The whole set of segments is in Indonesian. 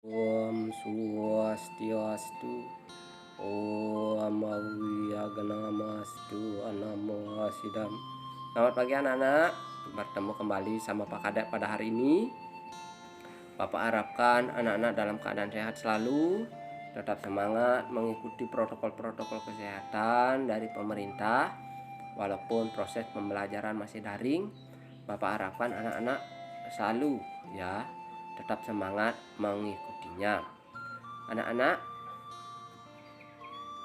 Om Swastiastu. Om Awiyaganamastu Anamo Sidam. Selamat pagi anak-anak. Bertemu kembali sama Pak Kadek pada hari ini. Bapak harapkan anak-anak dalam keadaan sehat selalu, tetap semangat mengikuti protokol-protokol kesehatan dari pemerintah. Walaupun proses pembelajaran masih daring, Bapak harapkan anak-anak selalu tetap semangat mengikutinya. Anak-anak,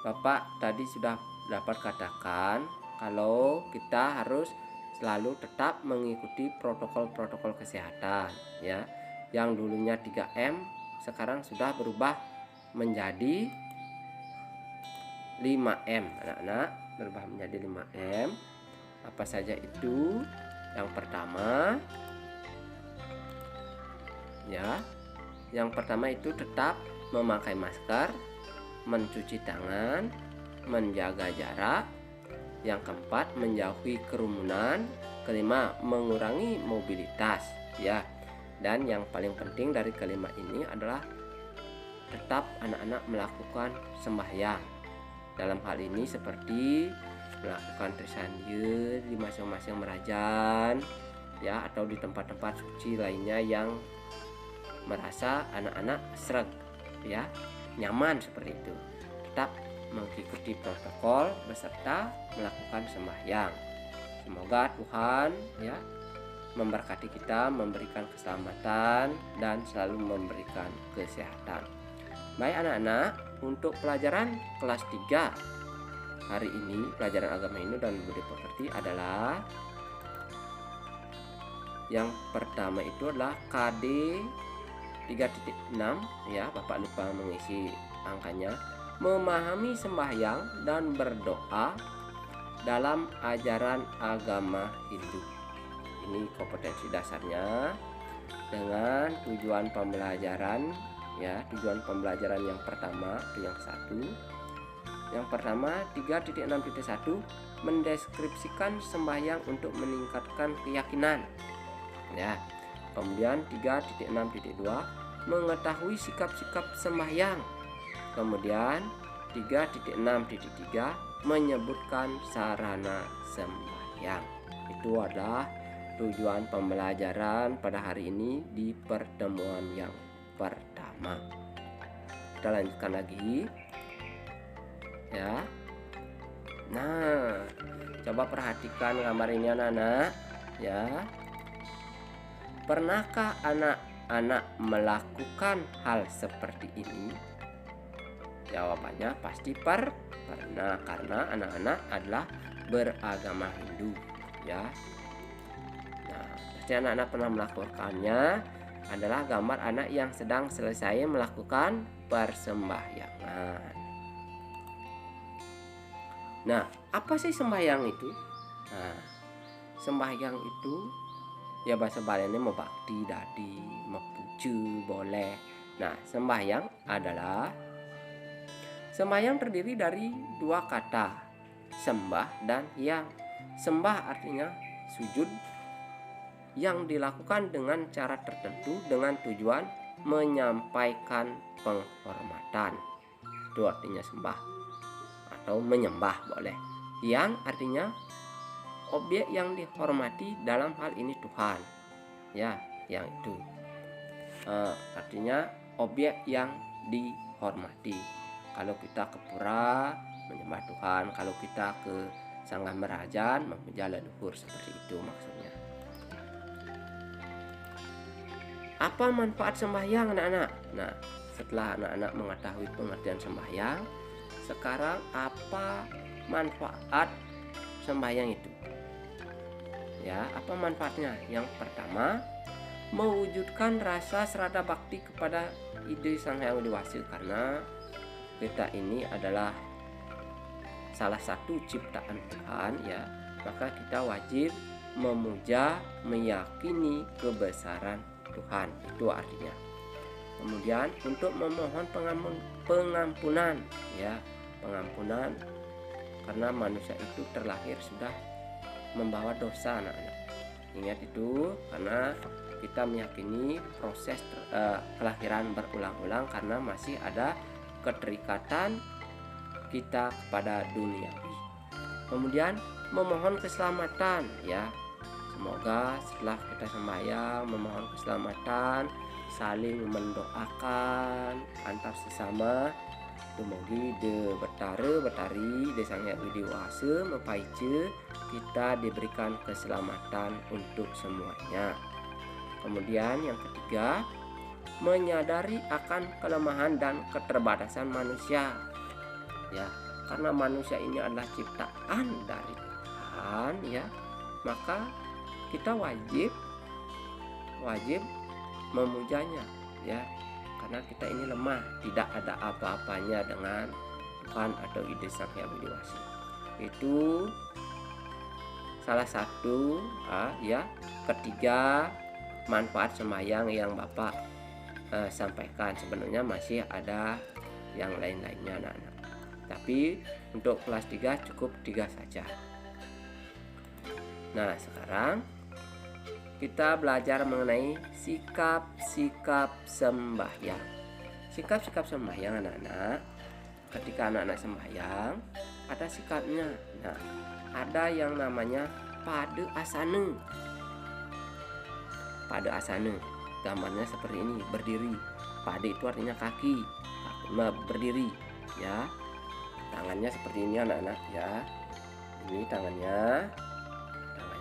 Bapak tadi sudah dapat katakan kalau kita harus selalu tetap mengikuti protokol-protokol kesehatan ya. Yang dulunya 3M sekarang sudah berubah menjadi 5M. Anak-anak, berubah menjadi 5M. Apa saja itu? Yang pertama itu tetap memakai masker, mencuci tangan, menjaga jarak. Yang keempat, menjauhi kerumunan. Kelima, mengurangi mobilitas ya. Dan yang paling penting dari kelima ini adalah tetap anak-anak melakukan sembahyang. Dalam hal ini seperti melakukan trisandya di masing-masing merajan ya, atau di tempat-tempat suci lainnya yang merasa anak-anak sreg ya, nyaman seperti itu. Tetap mengikuti protokol beserta melakukan sembahyang. Semoga Tuhan ya memberkati kita, memberikan keselamatan dan selalu memberikan kesehatan. Baik anak-anak, untuk pelajaran kelas 3 hari ini, pelajaran agama Hindu dan budi pekerti adalah yang pertama itu adalah KD 3.6 ya. Bapak lupa mengisi angkanya. Memahami sembahyang dan berdoa dalam ajaran agama Hindu. Ini kompetensi dasarnya dengan tujuan pembelajaran ya. Tujuan pembelajaran yang pertama itu yang satu. Yang pertama 3.6.1 mendeskripsikan sembahyang untuk meningkatkan keyakinan ya. Kemudian 3.6.2 mengetahui sikap-sikap sembahyang. Kemudian 3.6.3 menyebutkan sarana sembahyang. Itu adalah tujuan pembelajaran pada hari ini di pertemuan yang pertama. Kita lanjutkan lagi ya. Nah, coba perhatikan gambar ini anak-anak ya. Pernahkah anak-anak melakukan hal seperti ini? Jawabannya pasti pernah, karena anak-anak adalah beragama Hindu ya. Nah, pasti anak-anak pernah melakukannya. Adalah gambar anak yang sedang selesai melakukan persembahyangan. Nah, apa sih sembahyang itu? Nah, sembahyang itu ya bahasa Balinya mebakti dadi, mepuju boleh. Nah, sembahyang terdiri dari dua kata, sembah dan yang. Sembah artinya sujud yang dilakukan dengan cara tertentu dengan tujuan menyampaikan penghormatan. Itu artinya sembah atau menyembah boleh. Yang artinya objek yang dihormati, dalam hal ini Tuhan ya. Yang itu artinya objek yang dihormati. Kalau kita ke pura menyembah Tuhan, kalau kita ke sangga merajan memuja leluhur, seperti itu maksudnya. Apa manfaat sembahyang anak-anak? Nah, setelah anak-anak mengetahui pengertian sembahyang, sekarang apa manfaat sembahyang itu? Ya, apa manfaatnya? Yang pertama, mewujudkan rasa serada bakti kepada ide Sang Hyang Widi Wasi, karena kita ini adalah salah satu ciptaan Tuhan ya. Maka kita wajib memuja, meyakini kebesaran Tuhan. Itu artinya. Kemudian untuk memohon pengampunan ya. Pengampunan karena manusia itu terlahir sudah membawa dosa anak-anak. Ingat itu, karena kita meyakini proses kelahiran berulang-ulang karena masih ada keterikatan kita kepada duniawi. Kemudian memohon keselamatan ya. Semoga setelah kita sembahyang memohon keselamatan, saling mendoakan antar sesama. Dumugi de betari de Sang Hyang Widi Wasa mempaice kita diberikan keselamatan untuk semuanya. Kemudian yang ketiga, menyadari akan kelemahan dan keterbatasan manusia. Ya, karena manusia ini adalah ciptaan dari Tuhan ya, maka kita wajib memujanya ya. Karena kita ini lemah, tidak ada apa-apanya dengan Tuhan atau ide Sang Hyang Widi Wasa. Itu salah satu ya. Ketiga, manfaat sembahyang yang Bapak sampaikan. Sebenarnya masih ada yang lain-lainnya anak-anak, tapi untuk kelas 3 cukup 3 saja. Nah, sekarang kita belajar mengenai sikap-sikap sembahyang. Sikap-sikap sembahyang anak-anak, ketika anak-anak sembahyang ada sikapnya. Nah, ada yang namanya pada asana. Pada asana, gambarnya seperti ini, berdiri. Pada itu artinya kaki, berdiri ya. Tangannya seperti ini anak-anak ya. Ini tangannya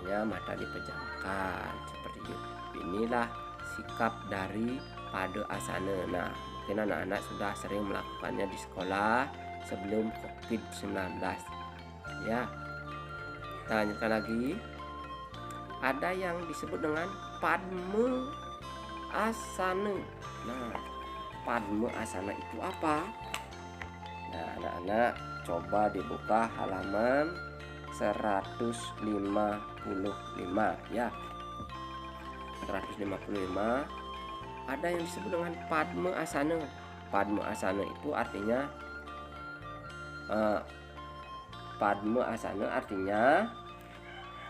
mata dipejamkan seperti itu. Inilah sikap dari pada asana. Nah, mungkin anak-anak sudah sering melakukannya di sekolah sebelum COVID-19 ya. Kita lanjutkan lagi. Ada yang disebut dengan padma asana. Nah, padma asana itu apa? Nah, anak-anak coba dibuka halaman 155 ya. 155 ada yang disebut dengan padma asana. Padma asana itu artinya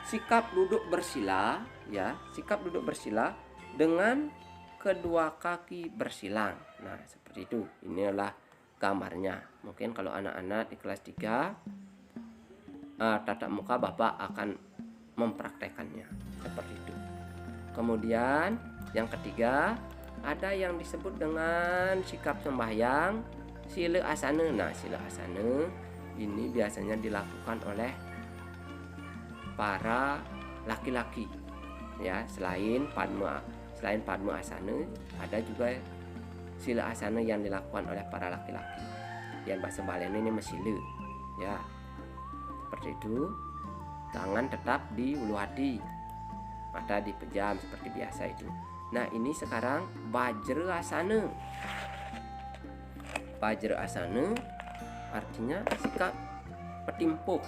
sikap duduk bersila ya, sikap duduk bersila dengan kedua kaki bersilang. Nah, seperti itu. Inilah gambarnya. Mungkin kalau anak-anak di kelas 3 tatap muka Bapak akan mempraktekannya seperti itu. Kemudian yang ketiga, ada yang disebut dengan sikap sembahyang sila asana. Nah, sila asana ini biasanya dilakukan oleh para laki-laki ya. Selain padma asana, ada juga sila asana yang dilakukan oleh para laki-laki. Yang bahasa Bali ini mesila ya. Seperti itu. Tangan tetap di ulu hati, mata dipejam seperti biasa itu. Nah, ini sekarang Bajra asana. Bajra asana artinya sikap metimpuh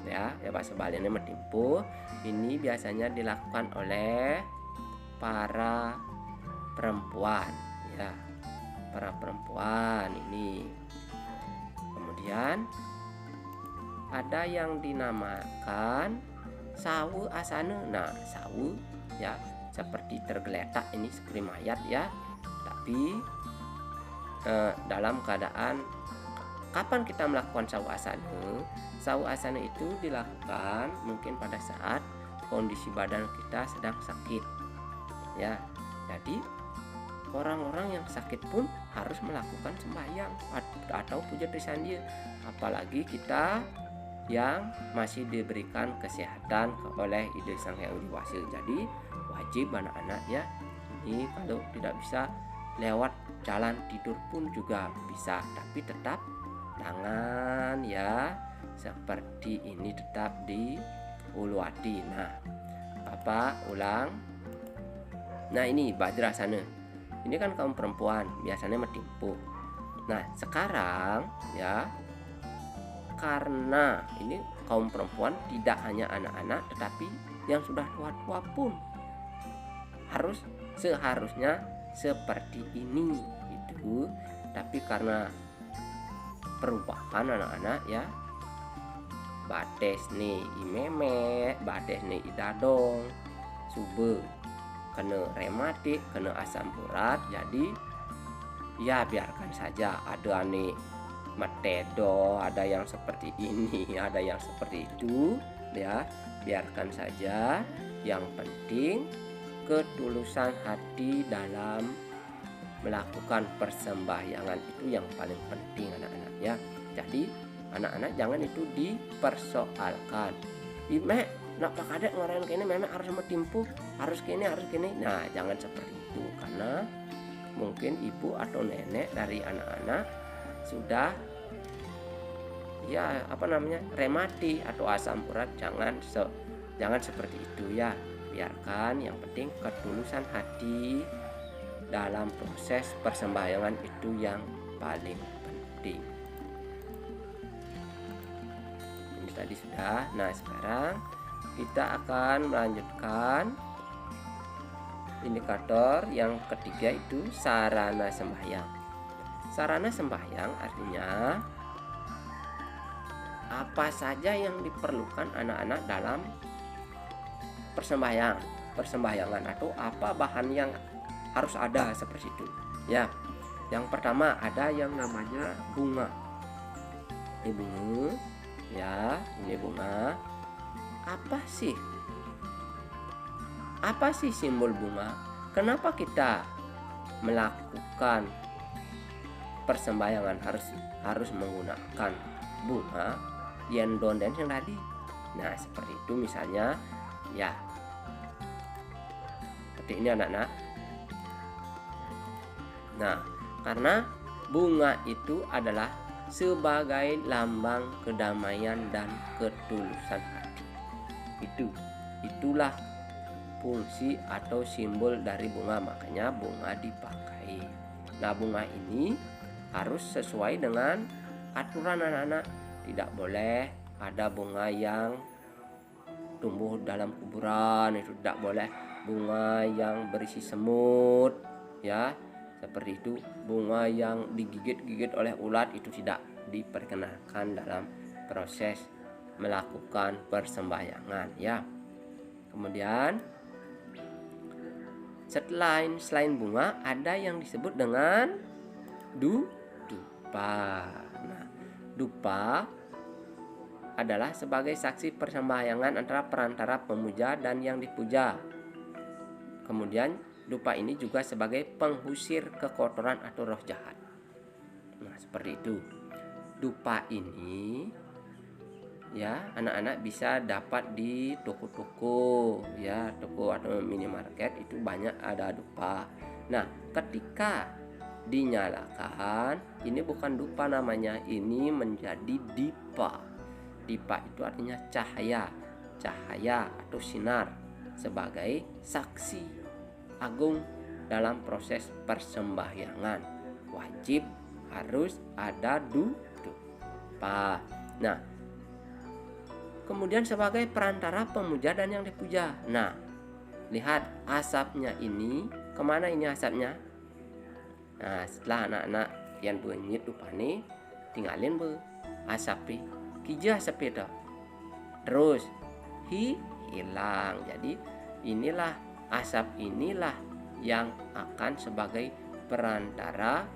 ya. Ya bahasa Bali ini metimpuh. Ini biasanya dilakukan oleh para perempuan ya. Para perempuan ini. Kemudian ada yang dinamakan sawu asana. Nah, sawu ya seperti tergeletak ini seperti mayat ya. Tapi dalam keadaan kapan kita melakukan sawu asana? Sawu asana itu dilakukan mungkin pada saat kondisi badan kita sedang sakit ya. Jadi orang-orang yang sakit pun harus melakukan sembahyang atau puja trisandia, apalagi kita yang masih diberikan kesehatan oleh ide Sang Hyang Widi Wasa. Jadi wajib anak-anak ya, ini kalau tidak bisa lewat jalan tidur pun juga bisa, tapi tetap tangan ya seperti ini tetap diulati. Nah, Bapak ulang. Nah, ini Bajrasana. Ini kan kaum perempuan biasanya metimpuh. Nah, sekarang ya, karena ini kaum perempuan tidak hanya anak-anak tetapi yang sudah tua-tua pun seharusnya seperti ini gitu. Tapi karena perubahan anak-anak ya, bates nih imeme, bates nih idadong, sube kena rematik, kena asam urat. Jadi ya biarkan saja, ada nih matedo, ada yang seperti ini, ada yang seperti itu, ya biarkan saja. Yang penting ketulusan hati dalam melakukan persembahyangan itu yang paling penting anak-anak ya. Jadi anak-anak jangan itu dipersoalkan. Ime nak pakadek ngarain kini memang harus metimpu, harus kini. Nah, jangan seperti itu, karena mungkin ibu atau nenek dari anak-anak sudah ya remati atau asam urat. Jangan seperti itu ya. Biarkan, yang penting ketulusan hati dalam proses persembahyangan itu yang paling penting. Ini tadi sudah. Nah, sekarang kita akan melanjutkan indikator yang ketiga, itu sarana sembahyang. Sarana sembahyang artinya apa saja yang diperlukan anak-anak dalam persembahyangan, atau apa bahan yang harus ada seperti itu ya. Yang pertama ada yang namanya bunga. Ini bunga ya, ini bunga. Apa sih simbol bunga? Kenapa kita melakukan persembahyangan harus menggunakan bunga yang donden yang tadi? Nah, seperti itu misalnya ya. Seperti ini anak-anak. Nah, karena bunga itu adalah sebagai lambang kedamaian dan ketulusan hati. Itulah fungsi atau simbol dari bunga, makanya bunga dipakai. Nah, bunga ini harus sesuai dengan aturan anak-anak. Tidak boleh ada bunga yang tumbuh dalam kuburan, itu tidak boleh. Bunga yang berisi semut ya, seperti itu. Bunga yang digigit-gigit oleh ulat itu tidak diperkenankan dalam proses melakukan persembahyangan ya. Kemudian selain bunga ada yang disebut dengan dupa. Nah, dupa adalah sebagai saksi persembahyangan antara perantara pemuja dan yang dipuja. Kemudian dupa ini juga sebagai pengusir kekotoran atau roh jahat. Nah, seperti itu. Dupa ini ya anak-anak bisa dapat di toko-toko ya, toko atau minimarket, itu banyak ada dupa. Nah, ketika dinyalakan, ini bukan dupa namanya, ini menjadi dipa. Dipa itu artinya cahaya atau sinar, sebagai saksi agung dalam proses persembahyangan. Wajib harus ada dupa. Nah, kemudian sebagai perantara pemuja dan yang dipuja. Nah, lihat asapnya ini, kemana ini asapnya? Nah, setelah anak-anak yang bunyi dupa nih, tinggalin asapi, kija asapi dah. Terus hilang. Jadi inilah asap inilah yang akan sebagai perantara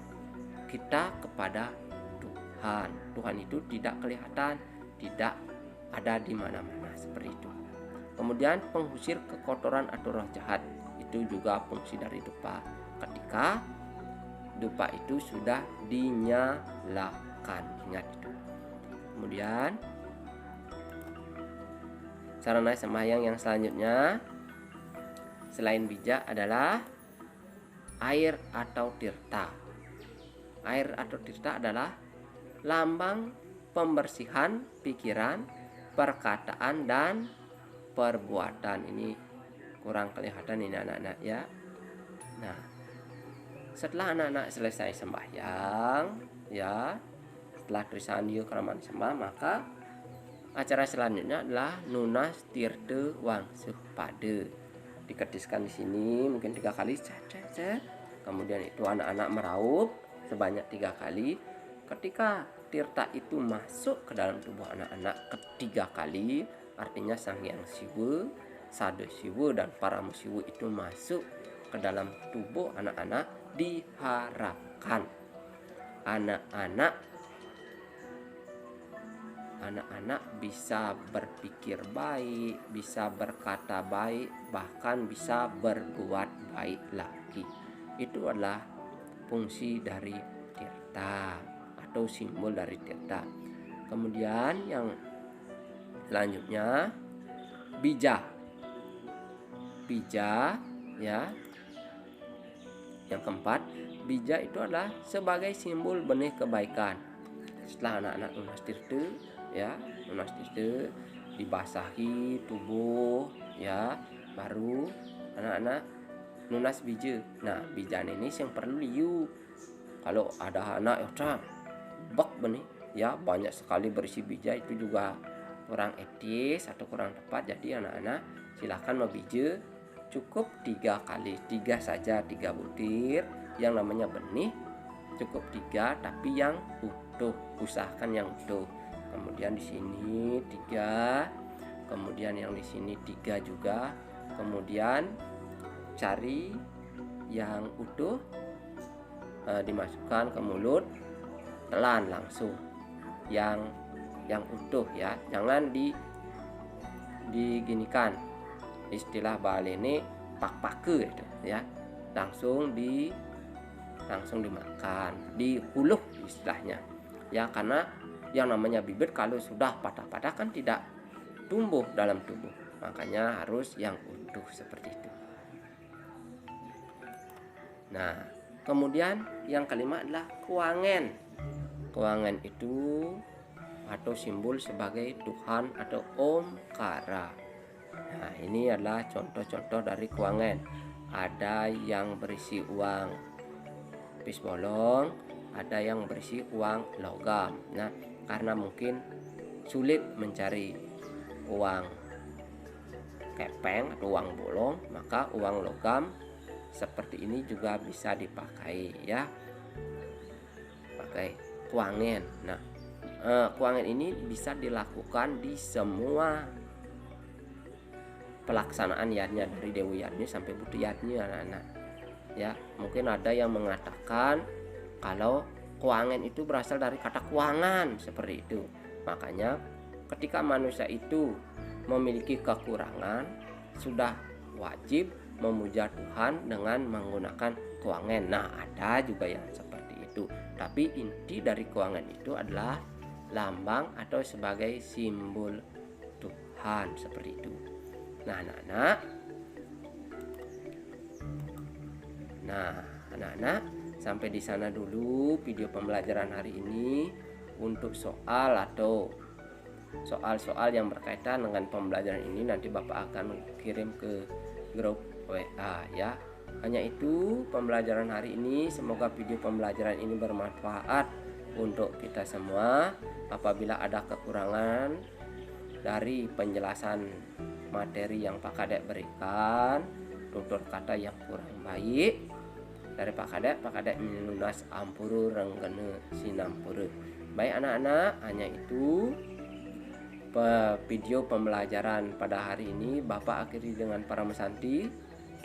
kita kepada Tuhan. Tuhan itu tidak kelihatan, tidak ada di mana-mana, seperti itu. Kemudian pengusir kekotoran atau roh jahat, itu juga fungsi dari dupa. Ketika dupa itu sudah dinyalakan, ingat itu. Kemudian sarana sembahyang yang selanjutnya selain bijak adalah air atau tirta. Air atau tirta adalah lambang pembersihan pikiran, perkataan, dan perbuatan. Ini kurang kelihatan ini anak-anak ya. Nah, setelah anak-anak selesai sembahyang ya, setelah Trisandio Kraman sembah, maka acara selanjutnya adalah Nunas Tirte Wangsuh Pade. Diketiskan di sini mungkin 3 kali. Kemudian itu anak-anak meraup sebanyak 3 kali. Ketika tirta itu masuk ke dalam tubuh anak-anak ketiga kali, artinya Sang Hyang Siwa sadasiwa dan paramasiwa itu masuk ke dalam tubuh anak-anak, diharapkan anak-anak bisa berpikir baik, bisa berkata baik, bahkan bisa berbuat baik lagi. Itu adalah fungsi dari tirta atau simbol dari tirta. Kemudian yang selanjutnya bija ya. Yang keempat, bija itu adalah sebagai simbol benih kebaikan. Setelah anak-anak lunas tirta ya, lunas tirta dibasahi tubuh ya, baru anak-anak lunas bija. Nah, bijaan ini yang perlu liu. Kalau ada anak bak benih ya, banyak sekali berisi bija, itu juga kurang etis atau kurang tepat. Jadi anak-anak silakan membija cukup 3 kali, 3 saja, 3 butir. Yang namanya benih cukup 3, tapi yang utuh, usahakan yang utuh. Kemudian di sini 3, kemudian yang di sini 3 juga. Kemudian cari yang utuh, dimasukkan ke mulut, telan langsung yang utuh ya, jangan diginikan. Istilah Bali ini pak-pake itu ya, langsung dimakan, dihuluh istilahnya ya, karena yang namanya bibit kalau sudah patah-patah kan tidak tumbuh dalam tubuh, makanya harus yang utuh seperti itu. Nah, kemudian yang kelima adalah kuangen. Kuangen itu atau simbol sebagai Tuhan atau Omkara. Nah, ini adalah contoh-contoh dari kuangen. Ada yang berisi uang pis bolong, ada yang berisi uang logam. Nah, karena mungkin sulit mencari uang kepeng atau uang bolong, maka uang logam seperti ini juga bisa dipakai ya, pakai kuangen. Nah, kuangen ini bisa dilakukan di semua pelaksanaan yadnya, dari Dewi Yadnya sampai Buti Yadnya anak-anak ya. Mungkin ada yang mengatakan kalau kuangen itu berasal dari kata kuangan, seperti itu. Makanya ketika manusia itu memiliki kekurangan, sudah wajib memuja Tuhan dengan menggunakan kuangen. Nah, ada juga yang seperti itu, tapi inti dari kuangen itu adalah lambang atau sebagai simbol Tuhan, seperti itu. Nah, anak-anak, sampai di sana dulu video pembelajaran hari ini. Untuk soal-soal yang berkaitan dengan pembelajaran ini nanti Bapak akan kirim ke grup WA ya. Hanya itu pembelajaran hari ini. Semoga video pembelajaran ini bermanfaat untuk kita semua. Apabila ada kekurangan dari penjelasan materi yang Pak Kadek berikan, tutur kata yang kurang baik dari Pak Kadek minunas ampuru renggene sinampuru. Baik anak-anak, hanya itu video pembelajaran pada hari ini. Bapak akhiri dengan Paramesanti.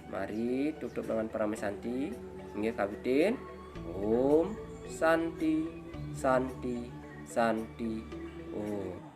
Mari tutup dengan Paramesanti. Inggih kabitin. Om Santi Santi Santi Om.